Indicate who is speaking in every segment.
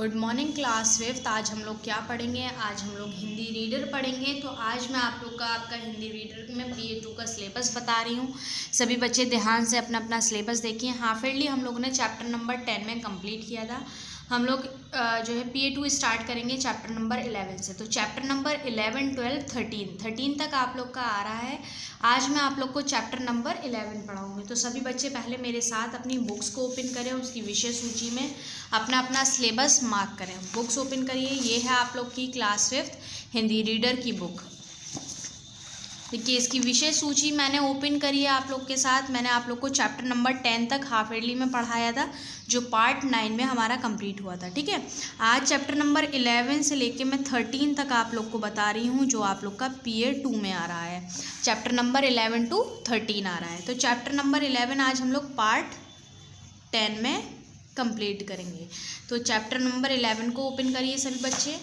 Speaker 1: Good morning class 5th। आज हम लोग क्या पढ़ेंगे? आज हम लोग हिंदी रीडर पढ़ेंगे। तो आज मैं आप लोग का आपका हिंदी रीडर में PA2 का सिलेबस बता रही हूँ। सभी बच्चे ध्यान से अपना अपना सिलेबस देखिए। हाफिली हम लोगों ने चैप्टर नंबर 10 में कंप्लीट किया था। हम लोग जो है PA2 स्टार्ट करेंगे चैप्टर नंबर 11 से। तो चैप्टर नंबर 11, 12, 13 तक आप लोग का आ रहा है। आज मैं आप लोग को चैप्टर नंबर 11 पढ़ाऊँगी। तो सभी बच्चे पहले मेरे साथ अपनी बुक्स को ओपन करें, उसकी विषय सूची में अपना अपना सिलेबस मार्क करें। बुक्स ओपन करिए। ये है आप लोग की क्लास 5th हिंदी रीडर की बुक। देखिए इसकी विषय सूची मैंने ओपन करी है आप लोग के साथ। मैंने आप लोग को चैप्टर नंबर 10 तक हाफ ईयरली में पढ़ाया था, जो पार्ट 9 में हमारा कंप्लीट हुआ था। ठीक है, आज चैप्टर नंबर 11 से लेके मैं 13 तक आप लोग को बता रही हूँ, जो आप लोग का PA2 में आ रहा है। चैप्टर नंबर 11 to 13 आ रहा है। तो चैप्टर नंबर 11 आज हम लोग पार्ट 10 में कंप्लीट करेंगे। तो चैप्टर नंबर 11 को ओपन करिए सभी बच्चे।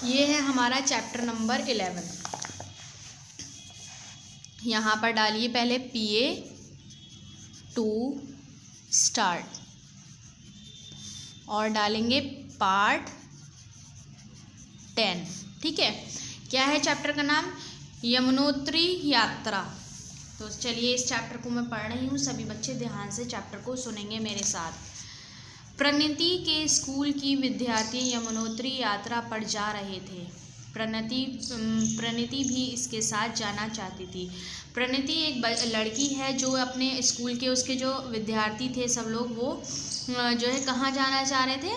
Speaker 1: ये है हमारा चैप्टर नंबर 11। यहाँ पर डालिए पहले PA2 स्टार्ट और डालेंगे पार्ट 10। ठीक है, क्या है चैप्टर का नाम? यमुनोत्री यात्रा। तो चलिए इस चैप्टर को मैं पढ़ रही हूँ, सभी बच्चे ध्यान से चैप्टर को सुनेंगे मेरे साथ। प्रणति के स्कूल की विद्यार्थी यमुनोत्री यात्रा पर जा रहे थे। प्रणति भी इसके साथ जाना चाहती थी। प्रणति एक लड़की है जो अपने स्कूल के उसके जो विद्यार्थी थे सब लोग, वो जो है कहाँ जाना चाह रहे थे?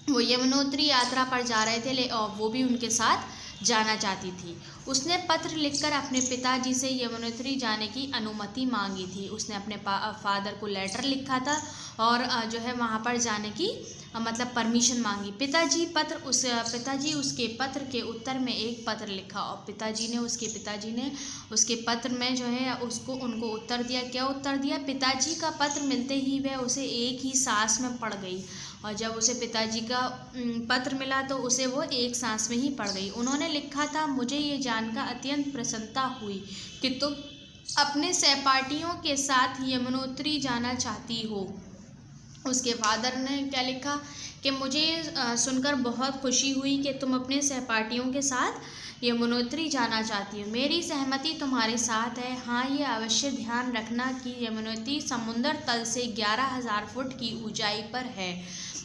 Speaker 1: वो यमुनोत्री यात्रा पर जा रहे थे और वो भी उनके साथ जाना चाहती थी। उसने पत्र लिखकर अपने पिताजी से यमुनोत्री जाने की अनुमति मांगी थी। उसने अपने फादर को लेटर लिखा था और जो है वहाँ पर जाने की मतलब परमिशन मांगी। पिताजी उसके पत्र के उत्तर में एक पत्र लिखा और पिताजी ने उसके पत्र में जो है उनको उत्तर दिया। क्या उत्तर दिया? पिताजी का पत्र मिलते ही वह उसे एक ही सांस में पढ़ गई। और जब उसे पिताजी का पत्र मिला तो उसे वो एक सांस में ही पढ़ गई। उन्होंने लिखा था, मुझे ये जानकर अत्यंत प्रसन्नता हुई कि तुम अपने सहपाठियों के साथ यमुनोत्री जाना चाहती हो। उसके फादर ने क्या लिखा कि मुझे सुनकर बहुत खुशी हुई कि तुम अपने सहपाठियों के साथ यमुनोत्री जाना चाहती हो। मेरी सहमति तुम्हारे साथ है। हाँ, ये अवश्य ध्यान रखना कि यमुनोत्री समुद्र तल से 11,000 फुट की ऊंचाई पर है।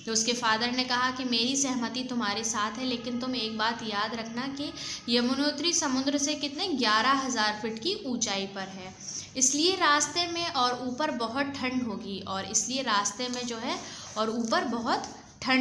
Speaker 1: तो उसके फादर ने कहा कि मेरी सहमति तुम्हारे साथ है, लेकिन तुम एक बात याद रखना कि यमुनोत्री समुद्र से कितने 11,000 फीट की ऊंचाई पर है। इसलिए रास्ते में और ऊपर बहुत ठंड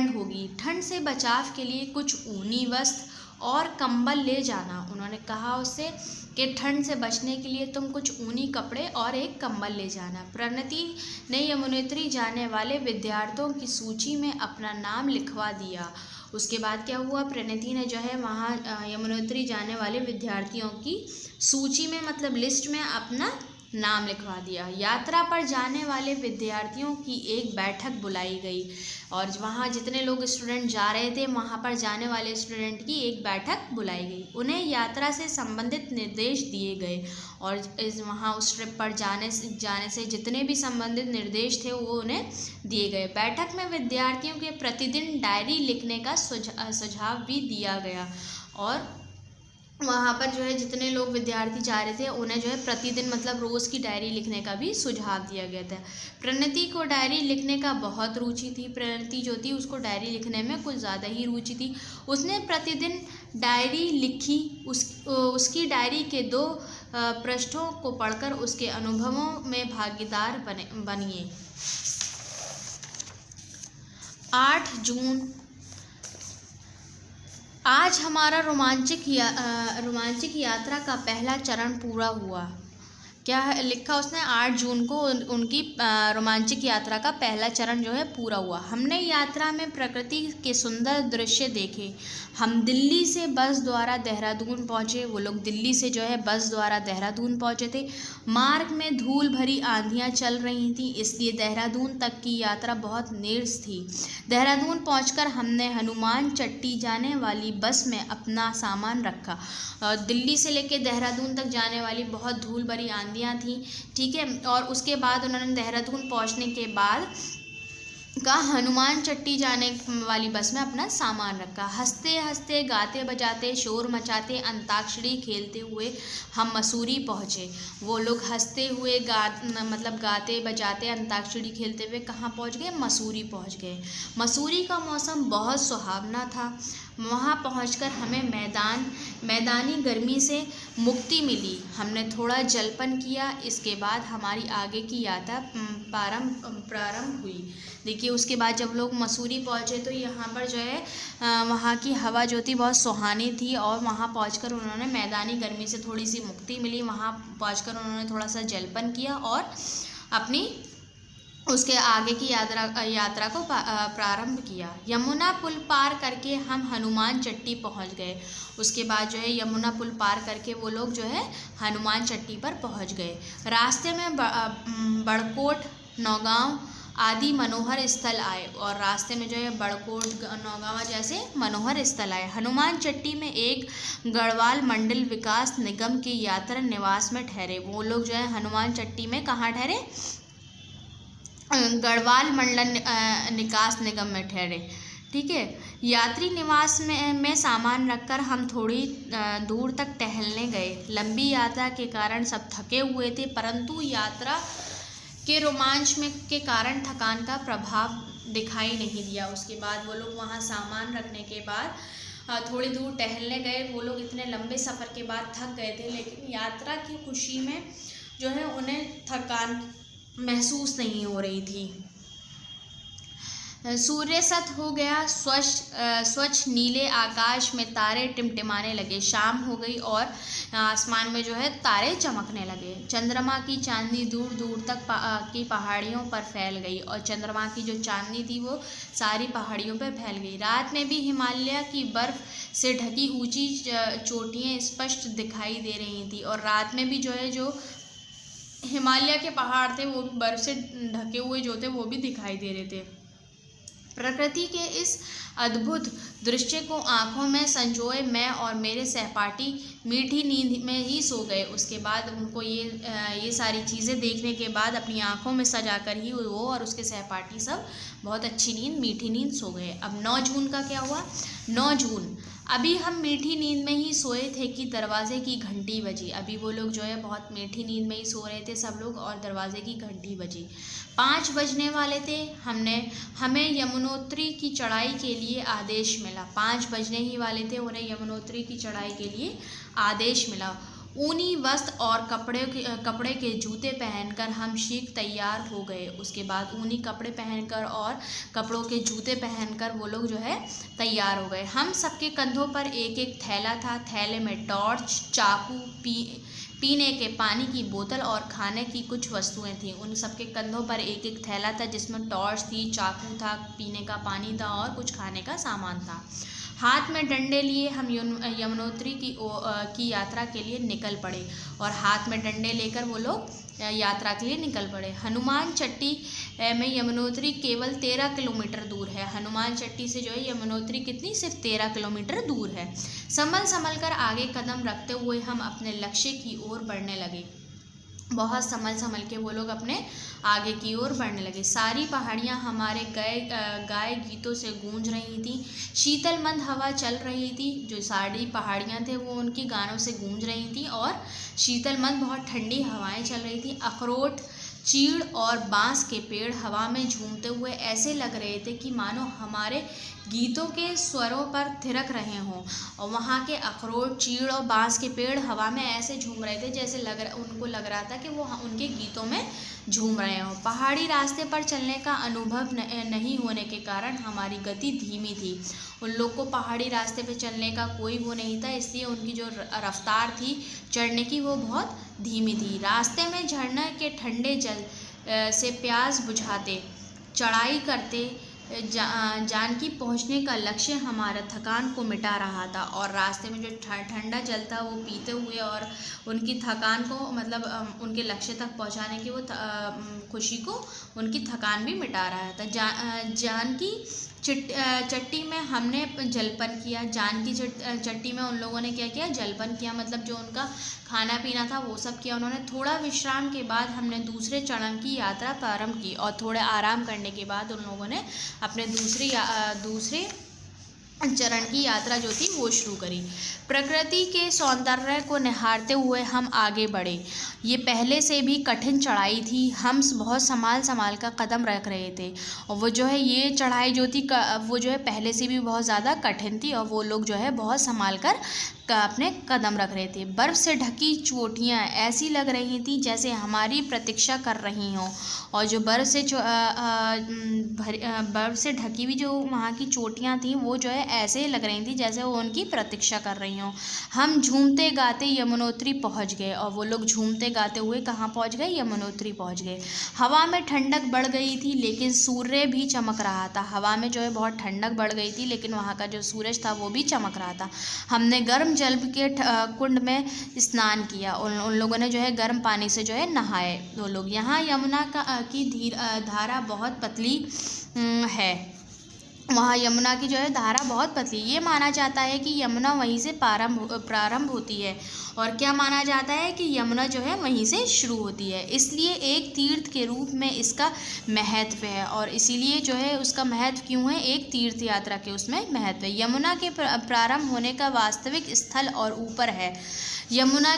Speaker 1: होगी ठंड से बचाव के लिए कुछ ऊनी वस्त्र और कंबल ले जाना। उन्होंने कहा उससे कि ठंड से बचने के लिए तुम कुछ ऊनी कपड़े और एक कंबल ले जाना। प्रणति ने यमुनोत्री जाने वाले विद्यार्थियों की सूची में अपना नाम लिखवा दिया। उसके बाद क्या हुआ? प्रणति ने जो है वहाँ यमुनोत्री जाने वाले विद्यार्थियों की सूची में मतलब लिस्ट में अपना नाम लिखवा दिया। यात्रा पर जाने वाले विद्यार्थियों की एक बैठक बुलाई गई और वहाँ जितने लोग स्टूडेंट जा रहे थे वहाँ पर जाने वाले स्टूडेंट की एक बैठक बुलाई गई। उन्हें यात्रा से संबंधित निर्देश दिए गए और वहाँ उस ट्रिप पर जाने से जितने भी संबंधित निर्देश थे वो उन्हें दिए गए। बैठक में विद्यार्थियों के प्रतिदिन डायरी लिखने का सुझाव भी दिया गया और वहाँ पर जो है जितने लोग विद्यार्थी जा रहे थे उन्हें जो है प्रतिदिन मतलब रोज़ की डायरी लिखने का भी सुझाव दिया गया था। प्रणति को डायरी लिखने का बहुत रुचि थी। प्रणति जो थी उसको डायरी लिखने में कुछ ज़्यादा ही रुचि थी। उसने प्रतिदिन डायरी लिखी। उसकी डायरी के 2 पृष्ठों को पढ़कर उसके अनुभवों में भागीदार बनिए। 8 जून आज हमारा रोमांचक यात्रा का पहला चरण पूरा हुआ। क्या लिखा उसने? 8 जून को उनकी रोमांचक यात्रा का पहला चरण जो है पूरा हुआ। हमने यात्रा में प्रकृति के सुंदर दृश्य देखे। हम दिल्ली से बस द्वारा देहरादून पहुँचे। वो लोग दिल्ली से जो है बस द्वारा देहरादून पहुँचे थे। मार्ग में धूल भरी आंधियाँ चल रही थीं, इसलिए देहरादून तक की यात्रा बहुत नीरस थी। देहरादून पहुंचकर हमने हनुमान चट्टी जाने वाली बस में अपना सामान रखा। दिल्ली से लेकर देहरादून तक जाने वाली बहुत धूल भरी आंधी आंधियाँ थी, ठीक है। और उसके बाद उन्होंने देहरादून पहुंचने के बाद का हनुमान चट्टी जाने वाली बस में अपना सामान रखा। हंसते हंसते, गाते बजाते, शोर मचाते, अंताक्षरी खेलते हुए हम मसूरी पहुँचे। वो लोग हंसते हुए गाते बजाते, अंताक्षरी खेलते हुए कहाँ पहुँच गए? मसूरी पहुँच गए। मसूरी का मौसम बहुत सुहावना था। वहाँ पहुंचकर हमें मैदानी गर्मी से मुक्ति मिली। हमने थोड़ा जलपन किया। इसके बाद हमारी आगे की यात्रा प्रारंभ हुई। देखिए, उसके बाद जब लोग मसूरी पहुँचे तो यहाँ पर जो है वहाँ की हवा जो थी बहुत सुहानी थी, और वहाँ पहुँचकर उन्होंने मैदानी गर्मी से थोड़ी सी मुक्ति मिली। वहाँ पहुँचकर उन्होंने थोड़ा सा जलपन किया और अपनी उसके आगे की यात्रा को प्रारंभ किया। यमुना पुल पार करके हम हनुमान चट्टी पहुंच गए। उसके बाद जो है यमुना पुल पार करके वो लोग जो है हनुमान चट्टी पर पहुंच गए। रास्ते में बड़कोट, नौगांव आदि मनोहर स्थल आए, और रास्ते में जो है बड़कोट, नौगांव जैसे मनोहर स्थल आए। हनुमान चट्टी में एक गढ़वाल मंडल विकास निगम के यात्रा निवास में ठहरे। वो लोग जो है हनुमान चट्टी में कहाँ ठहरे? गढ़वाल मंडल निकास निगम में ठहरे, ठीक है। यात्री निवास में सामान रखकर हम थोड़ी दूर तक टहलने गए। लंबी यात्रा के कारण सब थके हुए थे, परंतु यात्रा के रोमांच के कारण थकान का प्रभाव दिखाई नहीं दिया। उसके बाद वो लोग वहाँ सामान रखने के बाद थोड़ी दूर टहलने गए। वो लोग इतने लंबे सफ़र के बाद थक गए थे, लेकिन यात्रा की खुशी में जो है उन्हें थकान महसूस नहीं हो रही थी। सूर्यास्त हो गया। स्वच्छ नीले आकाश में तारे टिमटिमाने लगे। शाम हो गई और आसमान में जो है तारे चमकने लगे। चंद्रमा की चांदनी दूर दूर तक की पहाड़ियों पर फैल गई, और चंद्रमा की जो चांदनी थी वो सारी पहाड़ियों पर फैल गई। रात में भी हिमालय की बर्फ़ से ढकी ऊंची चोटियाँ स्पष्ट दिखाई दे रही थी, और रात में भी जो है जो हिमालय के पहाड़ थे वो बर्फ़ से ढके हुए जो थे वो भी दिखाई दे रहे थे। प्रकृति के इस अद्भुत दृश्य को आंखों में संजोए मैं और मेरे सहपाठी मीठी नींद में ही सो गए। उसके बाद उनको ये सारी चीज़ें देखने के बाद अपनी आंखों में सजा कर ही वो और उसके सहपाठी सब बहुत अच्छी नींद, मीठी नींद सो गए। अब 9 जून का क्या हुआ? 9 जून अभी हम मीठी नींद में ही सोए थे कि दरवाजे की घंटी बजी। अभी वो लोग जो है बहुत मीठी नींद में ही सो रहे थे सब लोग, और दरवाजे की घंटी बजी। 5 बजने वाले थे। हमें यमुनोत्री की चढ़ाई के लिए आदेश मिला। 5 बजने ही वाले थे, उन्हें यमुनोत्री की चढ़ाई के लिए आदेश मिला। ऊनी वस्त्र और कपड़े के जूते पहनकर हम शीघ्र तैयार हो गए। उसके बाद ऊनी कपड़े पहनकर और कपड़ों के जूते पहनकर वो लोग जो है तैयार हो गए। हम सबके कंधों पर एक एक थैला था। थैले में टॉर्च, चाकू, पीने के पानी की बोतल और खाने की कुछ वस्तुएं थीं। उन सबके कंधों पर एक एक थैला था जिसमें टॉर्च थी, चाकू था, पीने का पानी था और कुछ खाने का सामान था। हाथ में डंडे लिए हम यमुनोत्री की यात्रा के लिए निकल पड़े, और हाथ में डंडे लेकर वो लोग यात्रा के लिए निकल पड़े। हनुमान चट्टी में यमुनोत्री केवल 13 किलोमीटर दूर है। हनुमान चट्टी से जो है यमुनोत्री कितनी? सिर्फ 13 किलोमीटर दूर है। संभल कर आगे कदम रखते हुए हम अपने लक्ष्य की ओर बढ़ने लगे। बहुत संभल के वो लोग अपने आगे की ओर बढ़ने लगे। सारी पहाड़ियाँ हमारे गाए गीतों से गूंज रही थी। शीतल मंद हवा चल रही थी। जो सारी पहाड़ियाँ थे वो उनकी गानों से गूंज रही थी, और शीतल मंद बहुत ठंडी हवाएं चल रही थी। अखरोट, चीड़ और बांस के पेड़ हवा में झूमते हुए ऐसे लग रहे थे कि मानो हमारे गीतों के स्वरों पर थिरक रहे हों। और वहाँ के अखरोट, चीड़ और बांस के पेड़ हवा में ऐसे झूम रहे थे जैसे उनको लग रहा था कि वो उनके गीतों में झूम रहे हों। पहाड़ी रास्ते पर चलने का अनुभव नहीं होने के कारण हमारी गति धीमी थी। उन लोग को पहाड़ी रास्ते पे चलने का कोई वो नहीं था, इसलिए उनकी जो रफ्तार थी चढ़ने की वो बहुत धीमी थी। रास्ते में झरने के ठंडे जल से प्यास बुझाते चढ़ाई करते जानकी पहुंचने का लक्ष्य हमारा थकान को मिटा रहा था, और रास्ते में जो ठंडा जल था वो पीते हुए और उनकी थकान को मतलब उनके लक्ष्य तक पहुंचाने की वो खुशी को उनकी थकान भी मिटा रहा था। जानकी चट्टी में हमने जलपन किया। जानकी चट्टी में उन लोगों ने क्या किया, जलपन किया, मतलब जो उनका खाना पीना था वो सब किया उन्होंने। थोड़ा विश्राम के बाद हमने दूसरे चरण की यात्रा प्रारंभ की और थोड़े आराम करने के बाद उन लोगों ने अपने दूसरे चरण की यात्रा जो थी वो शुरू करी। प्रकृति के सौंदर्य को निहारते हुए हम आगे बढ़े। ये पहले से भी कठिन चढ़ाई थी, हम बहुत संभाल कर कदम रख रहे थे और वो जो है ये चढ़ाई जो थी वो जो है पहले से भी बहुत ज़्यादा कठिन थी और वो लोग जो है बहुत संभाल कर अपने कदम रख रहे थे। बर्फ़ से ढकी चोटियाँ ऐसी लग रही थी जैसे हमारी प्रतीक्षा कर रही हों और जो बर्फ़ से ढकी हुई जो वहाँ की चोटियाँ थीं वो जो है ऐसे लग रही थी जैसे वो उनकी प्रतीक्षा कर रही हों। हम झूमते गाते यमुनोत्री पहुँच गए और वो लोग झूमते गाते हुए कहाँ पहुँच गए, यमुनोत्री पहुँच गए। हवा में ठंडक बढ़ गई थी लेकिन सूर्य भी चमक रहा था। हवा में जो है बहुत ठंडक बढ़ गई थी लेकिन वहाँ का जो सूरज था वो भी चमक रहा था। हमने गर्म जल के कुंड में स्नान किया। उन लोगों ने जो है गर्म पानी से जो है नहाए वो लोग। यहाँ यमुना की धारा बहुत पतली है। वहाँ यमुना की जो है धारा बहुत पतली। ये माना जाता है कि यमुना वहीं से प्रारंभ होती है और क्या माना जाता है कि यमुना जो है वहीं से शुरू होती है। इसलिए एक तीर्थ के रूप में इसका महत्व है और इसीलिए जो है उसका महत्व क्यों है, एक तीर्थ यात्रा के उसमें महत्व है। यमुना के प्रारंभ होने का वास्तविक स्थल और ऊपर है। यमुना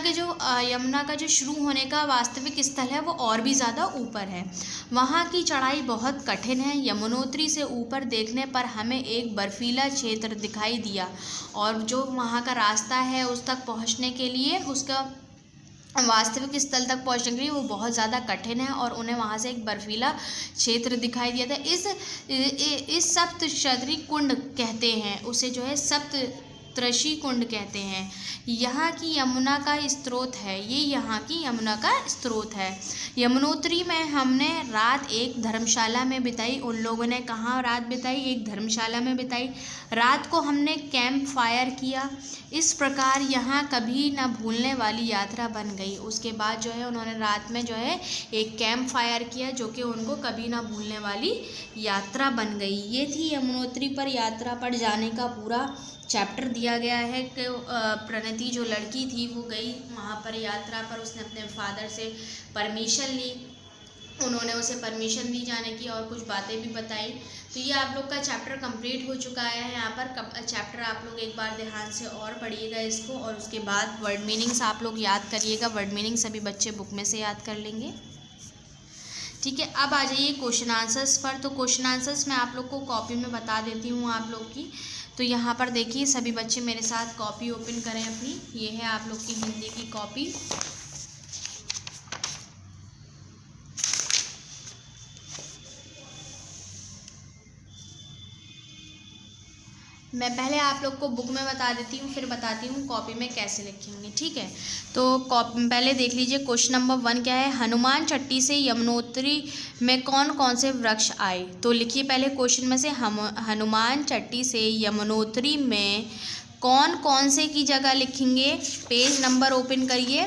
Speaker 1: का जो शुरू होने का वास्तविक स्थल है वो और भी ज़्यादा ऊपर है। वहाँ की चढ़ाई बहुत कठिन है। यमुनोत्री से ऊपर देखने पर हमें एक बर्फीला क्षेत्र दिखाई दिया और जो वहाँ का रास्ता है उस तक पहुँचने के लिए, उसका वास्तविक स्थल तक पहुँचने के लिए वो बहुत ज़्यादा कठिन है और उन्हें वहाँ से एक बर्फीला क्षेत्र दिखाई दिया था। इस सप्तशृंगी कुंड कहते हैं, उसे जो है सप्तऋषि कुंड कहते हैं। यहाँ की यमुना का स्रोत है, ये यहाँ की यमुना का स्रोत है। यमुनोत्री में हमने रात एक धर्मशाला में बिताई। उन लोगों ने कहाँ रात बिताई, एक धर्मशाला में बिताई। रात को हमने कैंप फायर किया। इस प्रकार यहाँ कभी न भूलने वाली यात्रा बन गई। उसके बाद जो है उन्होंने रात में जो है एक कैंप फायर किया जो कि उनको कभी ना भूलने वाली यात्रा बन गई। ये थी यमुनोत्री पर यात्रा पर जाने का पूरा चैप्टर दिया गया है कि प्रणति जो लड़की थी वो गई वहाँ पर यात्रा पर, उसने अपने फादर से परमिशन ली, उन्होंने उसे परमिशन दी जाने की और कुछ बातें भी बताई। तो ये आप लोग का चैप्टर कंप्लीट हो चुका है। यहाँ पर चैप्टर आप लोग एक बार ध्यान से और पढ़िएगा इसको और उसके बाद वर्ड मीनिंग्स आप लोग याद करिएगा। वर्ड मीनिंग सभी बच्चे बुक में से याद कर लेंगे, ठीक है। अब आ जाइए क्वेश्चन आंसर्स पर। तो क्वेश्चन आंसर्स मैं आप लोग को कॉपी में बता देती हूँ आप लोग की। तो यहाँ पर देखिए सभी बच्चे मेरे साथ कॉपी ओपन करें अपनी। ये है आप लोग की हिंदी की कॉपी। मैं पहले आप लोग को बुक में बता देती हूँ, फिर बताती हूँ कॉपी में कैसे लिखेंगे, ठीक है। तो पहले देख लीजिए क्वेश्चन नंबर 1 क्या है। हनुमान चट्टी से यमुनोत्री में कौन कौन से वृक्ष आए। तो लिखिए पहले क्वेश्चन में से हनुमान चट्टी से यमुनोत्री में कौन कौन से की जगह लिखेंगे। पेज नंबर ओपन करिए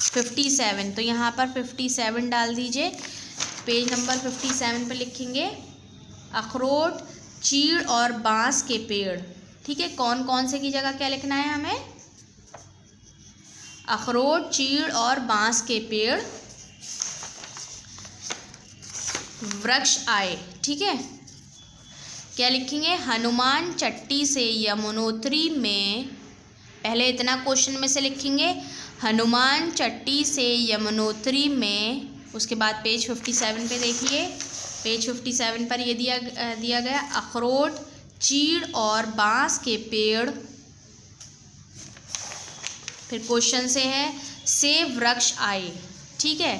Speaker 1: 57। तो यहाँ पर 57 डाल दीजिए। पेज नंबर 57 पर लिखेंगे अखरोट, चीड़ और बांस के पेड़, ठीक है। कौन कौन से की जगह क्या लिखना है हमें, अखरोट, चीड़ और बांस के पेड़ वृक्ष आए, ठीक है। क्या लिखेंगे, हनुमान चट्टी से यमुनोत्री में, पहले इतना क्वेश्चन में से लिखेंगे हनुमान चट्टी से यमुनोत्री में। उसके बाद पेज 57 पे देखिए, पेज 57 पर ये दिया गया अखरोट, चीड़ और बांस के पेड़। फिर क्वेश्चन से है से वृक्ष आए, ठीक है।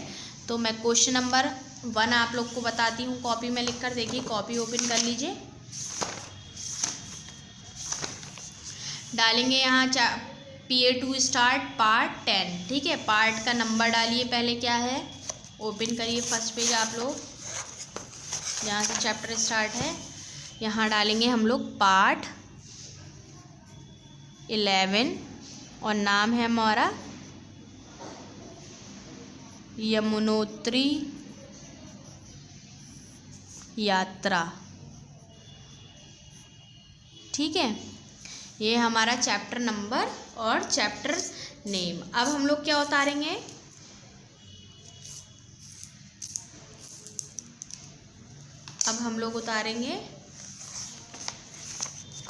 Speaker 1: तो मैं क्वेश्चन नंबर 1 आप लोग को बताती हूँ, कॉपी में लिखकर देखिए, कॉपी ओपन कर लीजिए। डालेंगे यहाँ PA2 स्टार्ट पार्ट 10, ठीक है। पार्ट का नंबर डालिए पहले क्या है, ओपन करिए फर्स्ट पेज आप लोग, जहाँ से चैप्टर स्टार्ट है। यहाँ डालेंगे हम लोग पार्ट 11 और नाम है हमारा यमुनोत्री यात्रा, ठीक है, ये हमारा चैप्टर नंबर और चैप्टर नेम। अब हम लोग क्या उतारेंगे, अब हम लोग उतारेंगे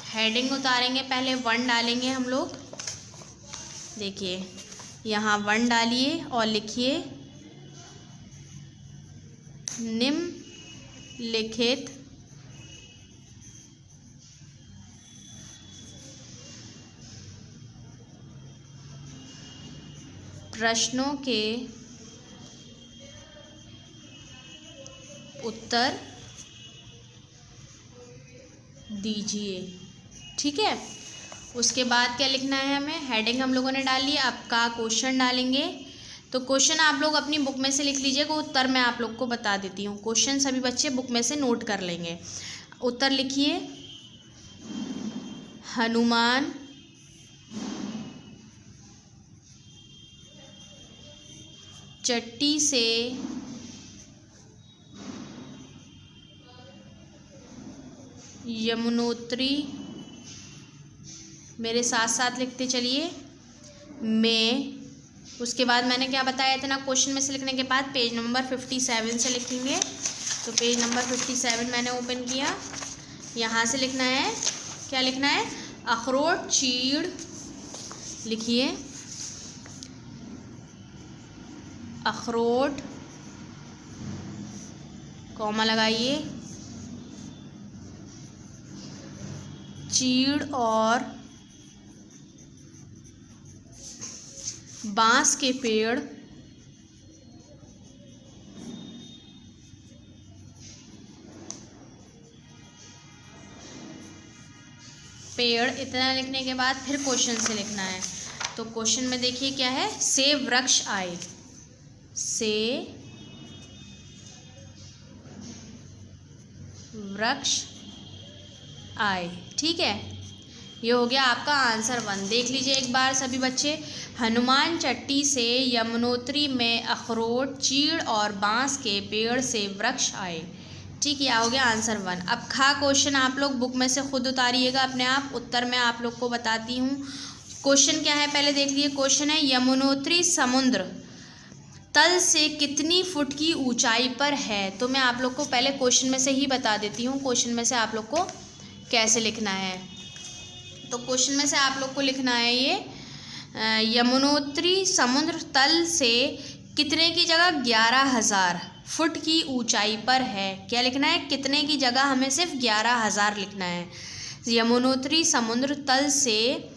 Speaker 1: हेडिंग उतारेंगे। पहले 1 डालेंगे हम लोग। देखिए यहाँ 1 डालिए और लिखिए निम्नलिखित प्रश्नों के उत्तर दीजिए। ठीक है, उसके बाद क्या लिखना है हमें, हेडिंग हम लोगों ने डाल ली। अब का क्वेश्चन डालेंगे। तो क्वेश्चन आप लोग अपनी बुक में से लिख लीजिएगा, उत्तर मैं आप लोग को बता देती हूँ। क्वेश्चन सभी बच्चे बुक में से नोट कर लेंगे। उत्तर लिखिए, हनुमान चट्टी से यमुनोत्री, मेरे साथ साथ लिखते चलिए, मैं, उसके बाद मैंने क्या बताया था ना, क्वेश्चन में से लिखने के बाद पेज नंबर 57 से लिखेंगे। तो पेज नंबर 57 मैंने ओपन किया, यहाँ से लिखना है, क्या लिखना है, अखरोट चीड़, लिखिए अखरोट, कॉमा लगाइए, चीड़ और बांस के पेड़ इतना लिखने के बाद फिर क्वेश्चन से लिखना है। तो क्वेश्चन में देखिए क्या है, से वृक्ष आए, से वृक्ष आए। ठीक है, ये हो गया आपका आंसर 1। देख लीजिए एक बार सभी बच्चे, हनुमान चट्टी से यमुनोत्री में अखरोट चीड़ और बांस के पेड़ से वृक्ष आए। ठीक, यह हो गया आंसर 1। अब खा क्वेश्चन आप लोग बुक में से खुद उतारिएगा अपने आप, उत्तर मैं आप लोग को बताती हूँ। क्वेश्चन क्या है पहले देख लीजिए। क्वेश्चन है, यमुनोत्री समुद्र तल से कितनी फुट की ऊंचाई पर है। तो मैं आप लोग को पहले क्वेश्चन में से ही बता देती हूँ, क्वेश्चन में से आप लोग को कैसे लिखना है। तो क्वेश्चन में से आप लोग को लिखना है ये, यमुनोत्री समुद्र तल से कितने की जगह 11,000 फुट की ऊंचाई पर है। क्या लिखना है, कितने की जगह हमें सिर्फ 11,000 लिखना है। यमुनोत्री समुद्र तल से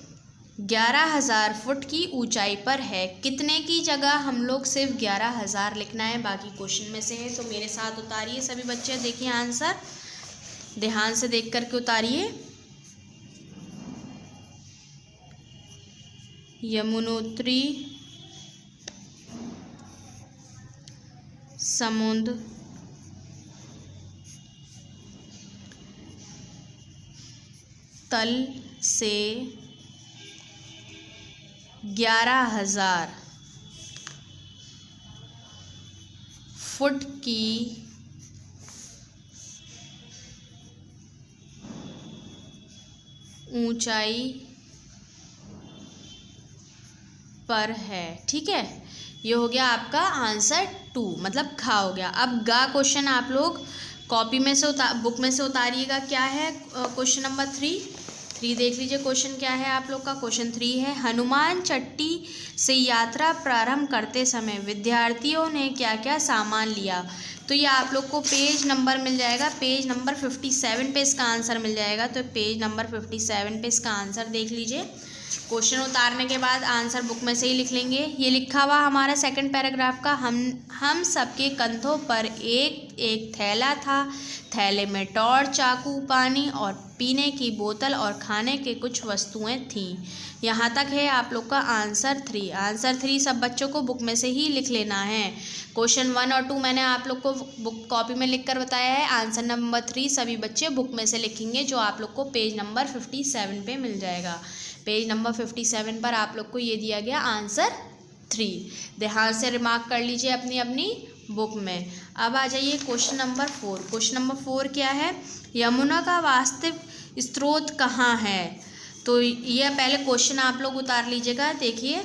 Speaker 1: 11,000 फुट की ऊंचाई पर है, कितने की जगह हम लोग सिर्फ 11,000 लिखना है, बाकी क्वेश्चन में से है। तो मेरे साथ उतारिए सभी बच्चे, देखिए आंसर ध्यान से देख करके उतारिए। यमुनोत्री समुद्र तल से 11,000 फुट की ऊंचाई पर है। ठीक है, ये हो गया आपका आंसर 2, मतलब खा हो गया। अब गा क्वेश्चन आप लोग कॉपी में से बुक में से उतारिएगा। क्या है क्वेश्चन नंबर 3 देख लीजिए। क्वेश्चन क्या है आप लोग का, क्वेश्चन 3 है, हनुमान चट्टी से यात्रा प्रारंभ करते समय विद्यार्थियों ने क्या क्या सामान लिया। तो ये आप लोग को पेज नंबर मिल जाएगा, पेज नंबर 57 पे इसका आंसर मिल जाएगा। तो पेज नंबर 57 पे इसका आंसर देख लीजिए। क्वेश्चन उतारने के बाद आंसर बुक में से ही लिख लेंगे। ये लिखा हुआ हमारा सेकंड पैराग्राफ का, हम सबके कंधों पर एक एक थैला था, थैले में टॉर्च, चाकू, पानी और पीने की बोतल और खाने के कुछ वस्तुएं थीं। यहाँ तक है आप लोग का आंसर 3। आंसर 3 सब बच्चों को बुक में से ही लिख लेना है। क्वेश्चन 1 और 2 मैंने आप लोग को बुक कॉपी में लिख कर बताया है। आंसर नंबर 3 सभी बच्चे बुक में से लिखेंगे, जो आप लोग को पेज नंबर 57 पे मिल जाएगा। पेज नंबर 57 पर आप लोग को ये दिया गया आंसर 3। ध्यान से रिमार्क कर लीजिए अपनी अपनी बुक में। अब आ जाइए क्वेश्चन नंबर 4। क्वेश्चन नंबर 4 क्या है, यमुना का स्रोत कहाँ है। तो यह पहले क्वेश्चन आप लोग उतार लीजिएगा। देखिए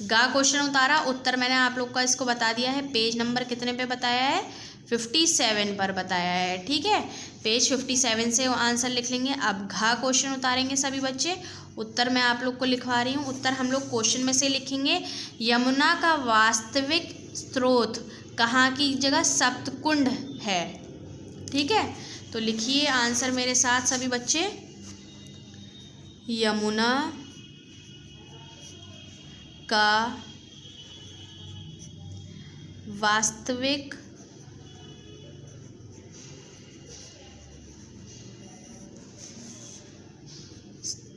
Speaker 1: गा क्वेश्चन उतारा, उत्तर मैंने आप लोग का इसको बता दिया है। पेज नंबर कितने पे बताया है, 57 पर बताया है। ठीक है, पेज 57 से आंसर लिख लेंगे। अब घा क्वेश्चन उतारेंगे सभी बच्चे। उत्तर मैं आप लोग को लिखवा रही हूँ। उत्तर हम लोग क्वेश्चन में से लिखेंगे, यमुना का वास्तविक स्रोत कहाँ की जगह सप्तकुंड है। ठीक है, तो लिखिए आंसर मेरे साथ सभी बच्चे। यमुना का वास्तविक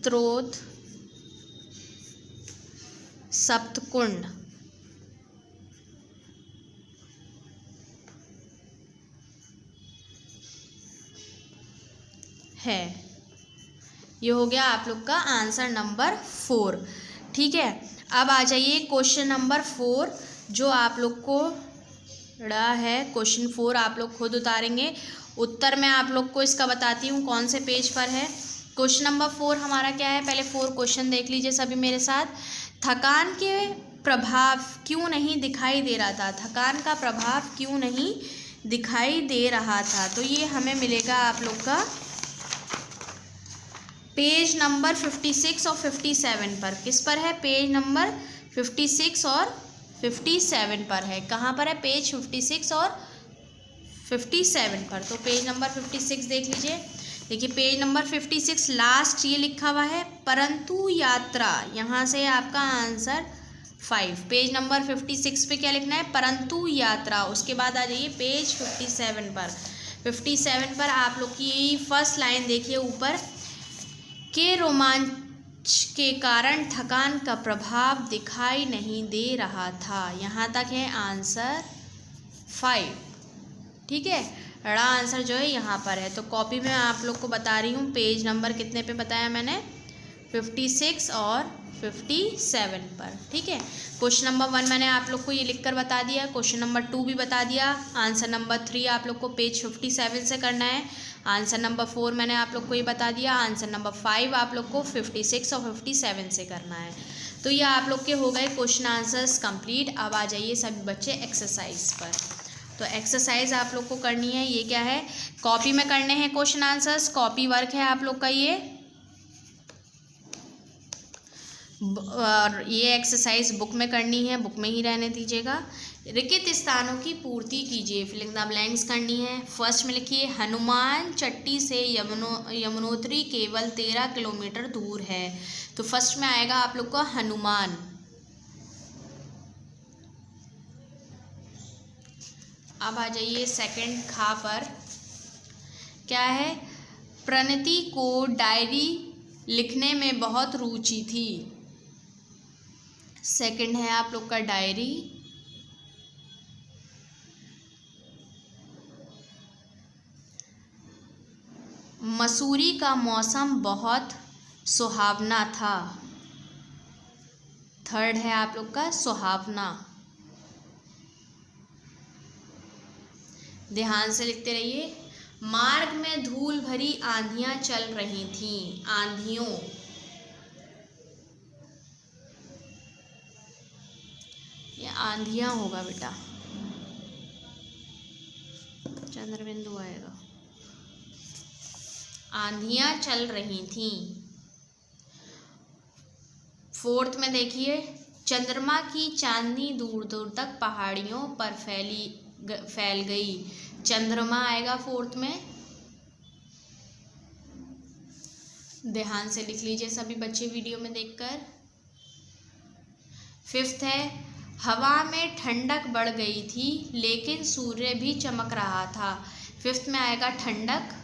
Speaker 1: स्रोत सप्तकुंड है। ये हो गया आप लोग का आंसर नंबर 4। ठीक है, अब आ जाइए क्वेश्चन नंबर 4 जो आप लोग को रहा है। क्वेश्चन 4 आप लोग खुद उतारेंगे। उत्तर मैं आप लोग को इसका बताती हूँ कौन से पेज पर है। क्वेश्चन नंबर 4 हमारा क्या है, पहले 4 क्वेश्चन देख लीजिए सभी मेरे साथ। थकान के प्रभाव क्यों नहीं दिखाई दे रहा था, थकान का प्रभाव क्यों नहीं दिखाई दे रहा था। तो ये हमें मिलेगा आप लोग का पेज नंबर 56 और 57 पर। किस पर है, पेज नंबर 56 और 57 पर है। कहाँ पर है, पेज 56 और 57 पर। तो पेज नंबर 56 देख लीजिए। देखिए पेज नंबर 56 लास्ट ये लिखा हुआ है, परंतु यात्रा। यहाँ से आपका आंसर 5। पेज नंबर 56 पे क्या लिखना है, परंतु यात्रा। उसके बाद आ जाइए पेज 57 पर। 57 पर आप लोग की फर्स्ट लाइन देखिए ऊपर, के रोमांच के कारण थकान का प्रभाव दिखाई नहीं दे रहा था। यहाँ तक है आंसर 5। ठीक है, बड़ा आंसर जो है यहाँ पर है। तो कॉपी में आप लोग को बता रही हूँ पेज नंबर कितने पे बताया मैंने, 56 और 57 पर। ठीक है, क्वेश्चन नंबर 1 मैंने आप लोग को ये लिखकर बता दिया। क्वेश्चन नंबर 2 भी बता दिया। आंसर नंबर 3 आप लोग को पेज 57 से करना है। आंसर नंबर 4 मैंने आप लोग को ये बता दिया। आंसर नंबर 5 आप लोग को 56 और 57 से करना है। तो ये आप लोग के हो गए क्वेश्चन आंसर्स कंप्लीट। अब आ जाइए सभी बच्चे एक्सरसाइज पर। तो एक्सरसाइज आप लोग को करनी है, ये क्या है, कॉपी में करने हैं क्वेश्चन आंसर्स। कॉपी वर्क है आप लोग का ये, और ये एक्सरसाइज बुक में करनी है, बुक में ही रहने दीजिएगा। रिक्त स्थानों की पूर्ति कीजिए, फिलिंग द ब्लैंक्स करनी है। फर्स्ट में लिखिए, हनुमान चट्टी से यमुनोत्री केवल 13 किलोमीटर दूर है। तो फर्स्ट में आएगा आप लोग का हनुमान। अब आ जाइए सेकंड खा पर, क्या है, प्रणति को डायरी लिखने में बहुत रुचि थी। सेकंड है आप लोग का डायरी। मसूरी का मौसम बहुत सुहावना था। थर्ड है आप लोग का सुहावना। ध्यान से लिखते रहिए। मार्ग में धूल भरी आंधियां चल रही थीं। आंधियों, ये आंधियां होगा बेटा, चंद्रबिंदु आएगा। आंधियां चल रही थीं। फोर्थ में देखिए, चंद्रमा की चांदनी दूर दूर तक पहाड़ियों पर फैल गई। चंद्रमा आएगा फोर्थ में। ध्यान से लिख लीजिए सभी बच्चे वीडियो में देखकर। फिफ्थ है, हवा में ठंडक बढ़ गई थी लेकिन सूर्य भी चमक रहा था। फिफ्थ में आएगा ठंडक।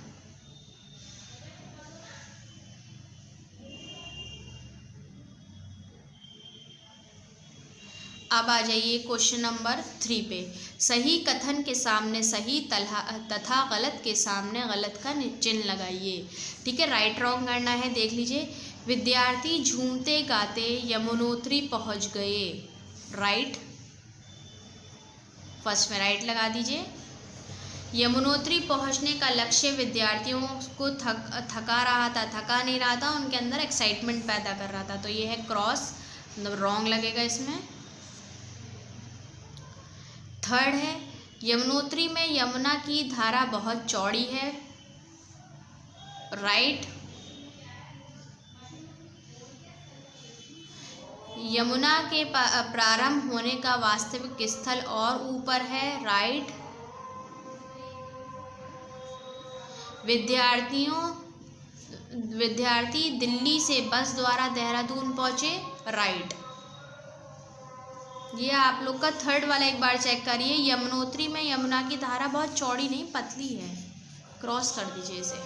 Speaker 1: अब आ जाइए क्वेश्चन नंबर 3 पे। सही कथन के सामने सही तथा गलत के सामने गलत का चिन्ह लगाइए। ठीक है, राइट रॉन्ग करना है, देख लीजिए। विद्यार्थी झूमते गाते यमुनोत्री पहुंच गए। राइट, फर्स्ट में राइट लगा दीजिए। यमुनोत्री पहुंचने का लक्ष्य विद्यार्थियों को थका नहीं रहा था, उनके अंदर एक्साइटमेंट पैदा कर रहा था। तो ये है क्रॉस, मतलब रॉन्ग लगेगा इसमें। थर्ड है यमुनोत्री में यमुना की धारा बहुत चौड़ी है, राइट। यमुना के प्रारंभ होने का वास्तविक स्थल और ऊपर है, राइट। विद्यार्थी दिल्ली से बस द्वारा देहरादून पहुंचे, राइट। ये आप लोग का थर्ड वाला एक बार चेक करिए। यमुनोत्री में यमुना की धारा बहुत चौड़ी नहीं, पतली है, क्रॉस कर दीजिए इसे।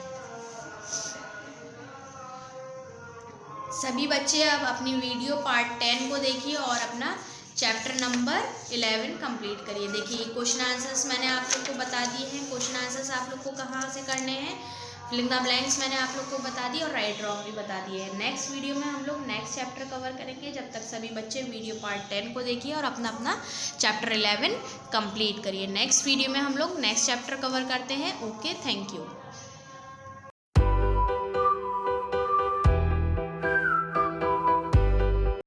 Speaker 1: सभी बच्चे अब अपनी वीडियो पार्ट 10 को देखिए और अपना चैप्टर नंबर 11 कंप्लीट करिए। देखिए क्वेश्चन आंसर्स मैंने आप लोग को बता दिए हैं। क्वेश्चन आंसर्स आप लोग को कहाँ से करने हैं, फिलिंग द ब्लैंक्स मैंने आप लोग को बता दी और राइट रॉन्ग भी बता दिए हैं। नेक्स्ट वीडियो में हम लोग नेक्स्ट चैप्टर कवर करेंगे। जब तक सभी बच्चे वीडियो पार्ट 10 को देखिए और अपना अपना चैप्टर 11 कंप्लीट करिए। नेक्स्ट वीडियो में हम लोग नेक्स्ट चैप्टर कवर करते हैं। Okay, thank you.